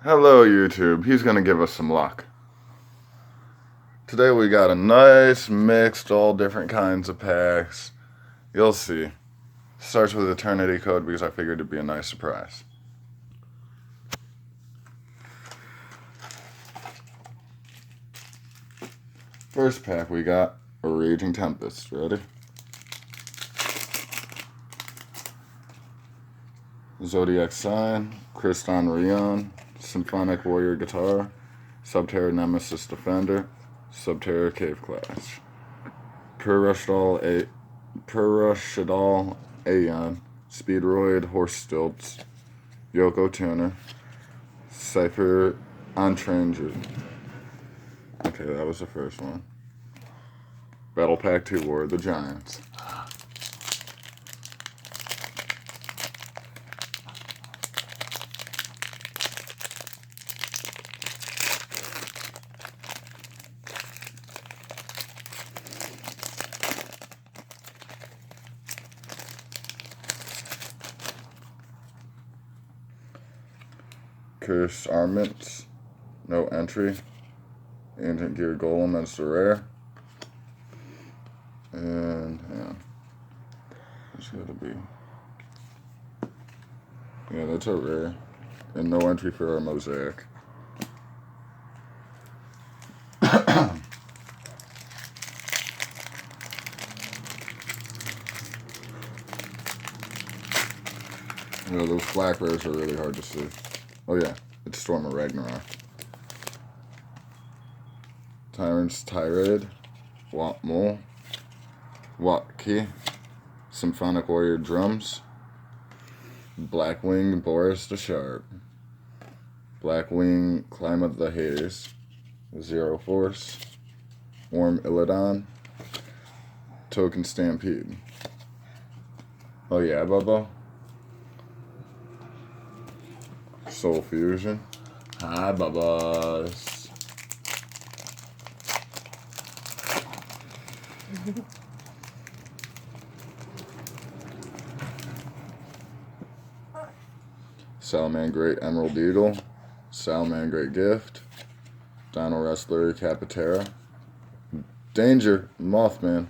Hello YouTube, he's gonna give us some luck. Today we got a nice mixed, all different kinds of packs. You'll see. Starts with Eternity Code because I figured it'd be a nice surprise. First pack we got a Raging Tempest. Ready? Zodiac Sign, Kriston Rion, Symphonic Warrior Guitar, Subterra Nemesis Defender, Subterra Cave Clash, Perushadal Aeon, Speedroid Horse Stilts, Yoko Tuner, Cypher Untranger. Okay, that was the first one. Battle Pack 2 War of the Giants. Curse Armaments, no entry. Ancient Gear Golem as the rare. And yeah, it's gotta be. Yeah, that's a rare. And no entry for our Mosaic. You know, those black rares are really hard to see. Oh yeah, it's Storm of Ragnarok. Tyrant's Tirade, Wat Mole, Wat Key, Symphonic Warrior Drums, Blackwing Boris the Sharp, Blackwing Climb of the Haze, Zero Force, Warm Illidan, Token Stampede. Oh yeah, Bubba. Soul Fusion. Hi, Bubba's. Salamangreat Emerald Eagle, Salamangreat Gift, Dino Wrestler Capitera, Danger Mothman,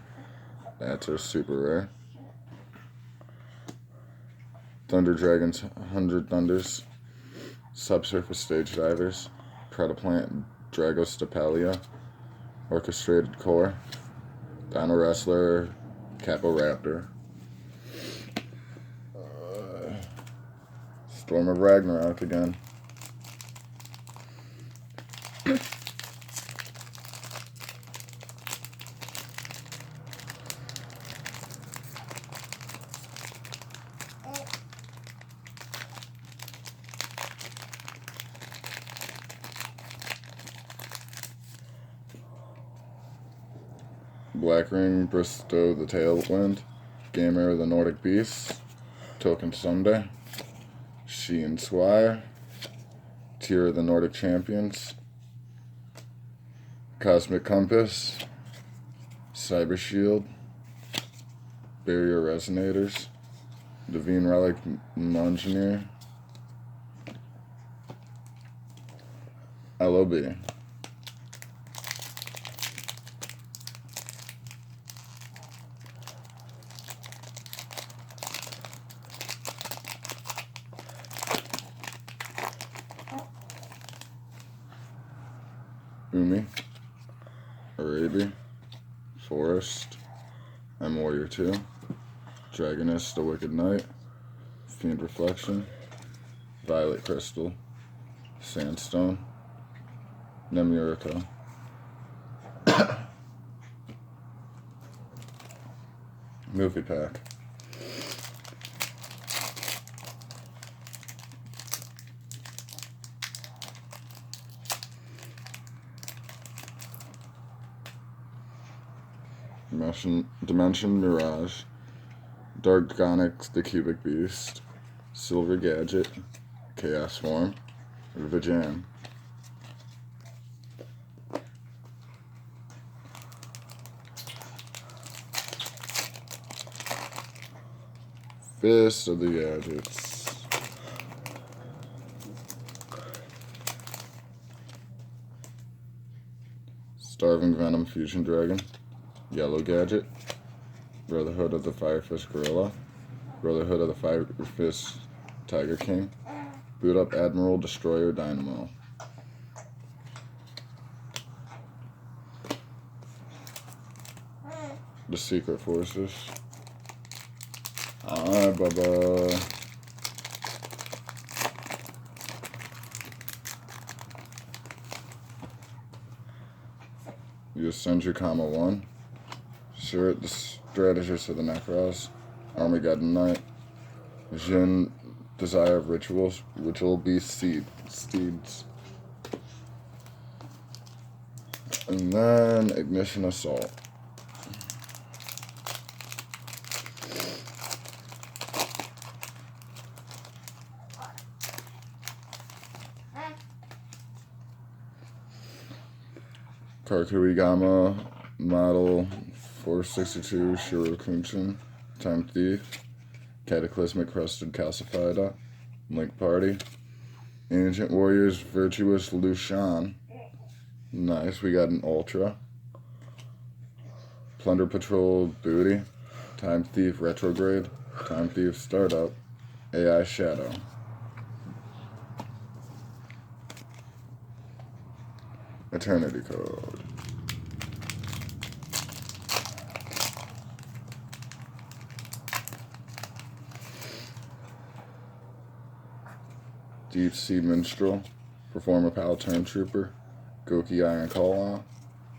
that's our super rare. Thunder Dragons 100 Thunders, Subsurface Stage Divers, Predaplant Dragostapalia, Orchestrated Core, Dino Wrestler Caporaptor, Storm of Ragnarok again. Blackring Bristow the Tailwind, Gamer the Nordic Beast, Token Sunday, Sheehan Swire, Tier of the Nordic Champions, Cosmic Compass, Cyber Shield, Barrier Resonators, Divine Relic Engineer, LOB. Umi, Arabi, Forest, M Warrior 2, Dragoness the Wicked Knight, Fiend Reflection, Violet Crystal, Sandstone, Nemurica, Movie Pack. Dimension Mirage, Dark Gonic the Cubic Beast, Silver Gadget, Chaos Form, Vijam. Fist of the Gadgets. Starving Venom Fusion Dragon, Yellow Gadget, Brotherhood of the Firefish Gorilla, Brotherhood of the Firefish Tiger King, Boot Up Admiral Destroyer Dynamo. The Secret Forces. Hi, Bubba. Use Sentry, 1. Shirt, the Strategist of the Necros. Armageddon Knight. Jin, Desire of Rituals. Ritual Beast Steeds. And then Ignition Assault. Kakuigama Model 462 Shirokunshin, Time Thief, Cataclysmic Crested Calcifida, Link Party, Ancient Warriors Virtuous Lushan. Nice, we got an Ultra. Plunder Patrol Booty, Time Thief Retrograde, Time Thief Startup, AI Shadow. Eternity Code. Deep Sea Minstrel, Performer Pal Turn Trooper, Goki Iron Call-On,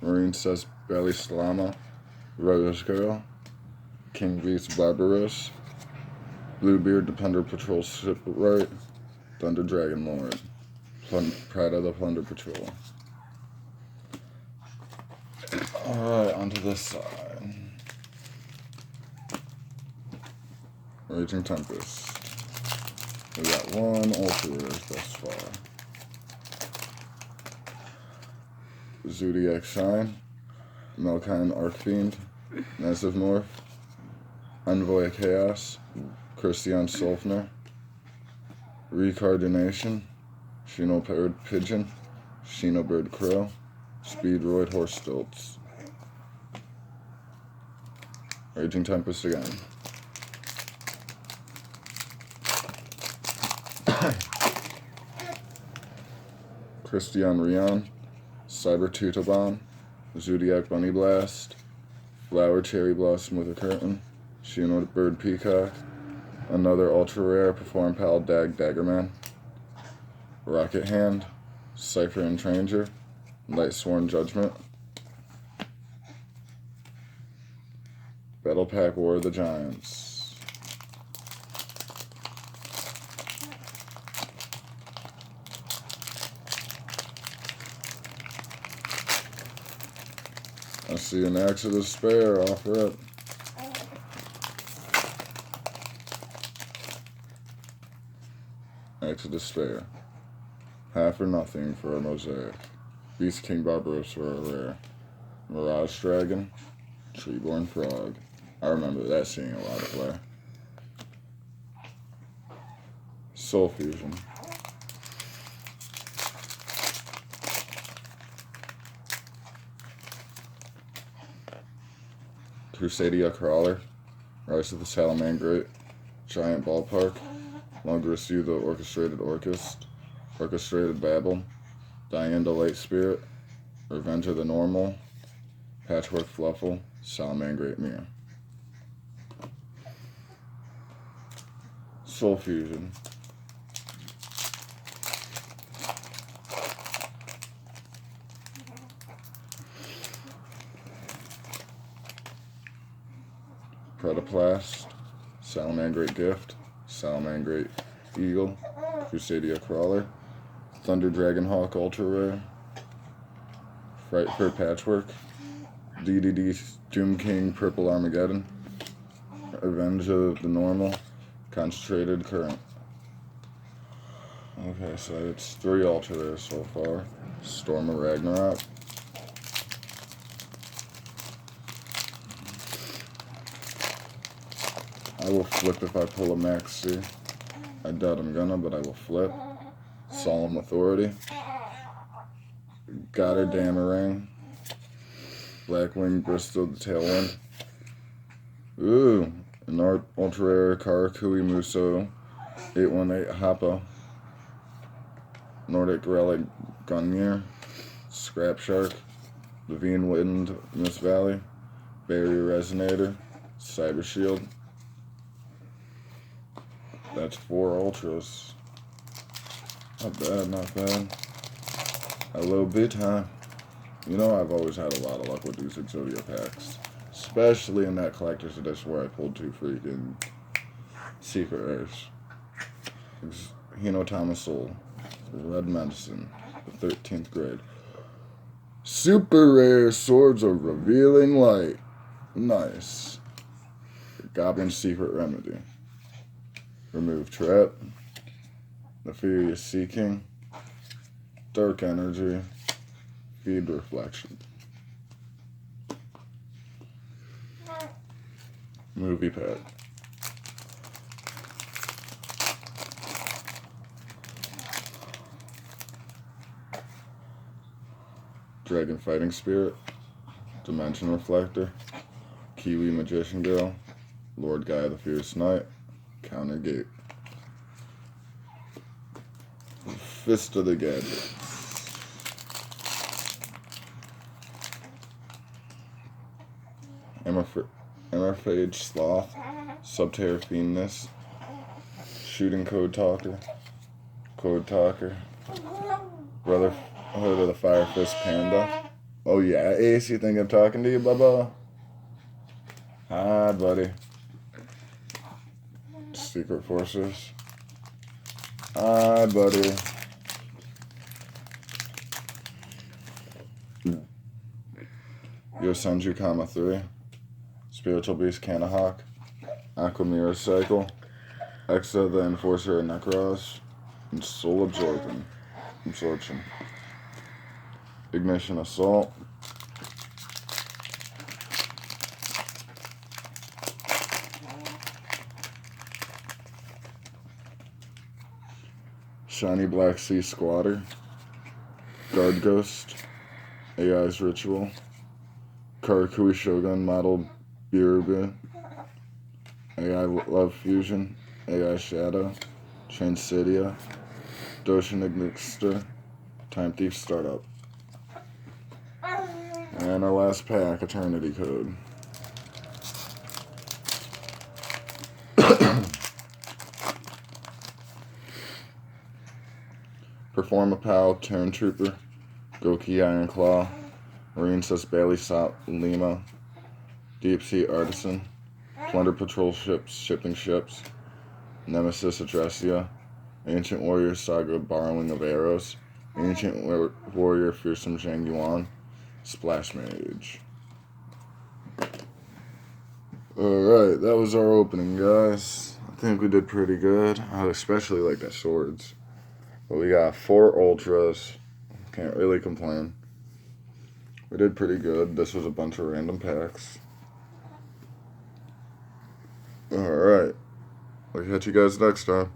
Marine Cess Belly Slama, Rose Girl, King Beast Barbaros, Bluebeard the Plunder Patrol Shipwright, Thunder Dragon Lord, Pride of the Plunder Patrol. Alright, onto this side. Raging Tempest. We got one Ultra Rare thus far. Zodiac Shine, Melkine Arcfiend, Massive Morph, Envoy of Chaos, Christian Solfner, Recardination, Shino Bird Pigeon, Shino Bird Crow, Speedroid Horse Stilts. Raging Tempest again. Christian Rion, Cyber Tutobon, Zodiac Bunny Blast, Flower Cherry Blossom with a Curtain, Shino Bird Peacock, another Ultra Rare Perform Pal Daggerman, Rocket Hand, Cypher and Tranger, Light Sworn Judgment, Battle Pack War of the Giants. I see an Axe of Despair off rip. Axe of Despair. Half or nothing for a Mosaic. Beast King Barbaros for a rare. Mirage Dragon. Treeborn Frog. I remember that seeing a lot of play. Soul Fusion. Crusadia Crawler, Rise of the Salamangrate, Giant Ballpark, Longrisiu the Orchestrated Orchestrated Babel, Diane the Light Spirit, Revenge of the Normal, Patchwork Fluffle, Salamangrate Mirror. Soul Fusion. Predaplast, Salamangrate Gift, Salamangrate Eagle, Crusadia Crawler, Thunder Dragonhawk Ultra Rare, Frightfur Patchwork, DDD Doom King Purple Armageddon, Revenge of the Normal, Concentrated Current. Okay, so it's 3 Ultra Rares so far. Storm of Ragnarok. I will flip if I pull a Maxi. I doubt I'm gonna, but I will flip. Solemn Authority. Goddard Damarang. Blackwing Bristol the Tailwind. Ooh, an ultra rare Karakui Muso 818 Hoppa. Nordic Relic Gungnir. Scrap Shark. Levine Wind Miss Valley. Barrier Resonator. Cyber Shield. That's 4 ultras. Not bad, not bad. Hello, big time. You know, I've always had a lot of luck with these Exodia packs. Especially in that collector's edition where I pulled 2 freaking secret rares. Hino Thomas Soul. Red Medicine. The 13th grade. Super rare Swords of Revealing Light. Nice. Goblin Secret Remedy. Remove Trap. Nefarious Seeking. Dark Energy. Feed Reflection. Movie pack. Dragon Fighting Spirit. Dimension Reflector. Kiwi Magician Girl. Lord Guy the Fierce Knight. Counter Gate. Fist of the Gadget. Emerphage Sloth. Subterra Fiendness. Shooting Code Talker. Brotherhood of the Fire Fist Panda. Oh yeah, Ace, you think I'm talking to you, Bubba? Hi, buddy. Secret Forces. Hi, buddy. Yosenju Kama 3. Spiritual Beast Kanahawk. Aquamira Cycle. Exa the Enforcer of Necros. And Soul Absorption. Ignition Assault. Shiny Black Sea Squatter. Guard Ghost. AI's Ritual. Karakui Shogun Model Biruba. AI Love Fusion. AI Shadow. Transidia. Doshin Ignixter. Time Thief Startup. And our last pack, Eternity Code. Perform a Pal, Turn Trooper, Goki Iron Claw, Marine Sus Bailey Sop Lima, Deep Sea Artisan, Plunder Patrol Ships, Shipping Ships, Nemesis Adressia, Ancient Warrior Saga Borrowing of Arrows, Ancient Warrior Fearsome Zhang Yuan, Splash Mage. Alright, that was our opening, guys. I think we did pretty good. I especially like the swords. But we got 4 ultras. Can't really complain. We did pretty good. This was a bunch of random packs. Alright. I'll catch you guys next time.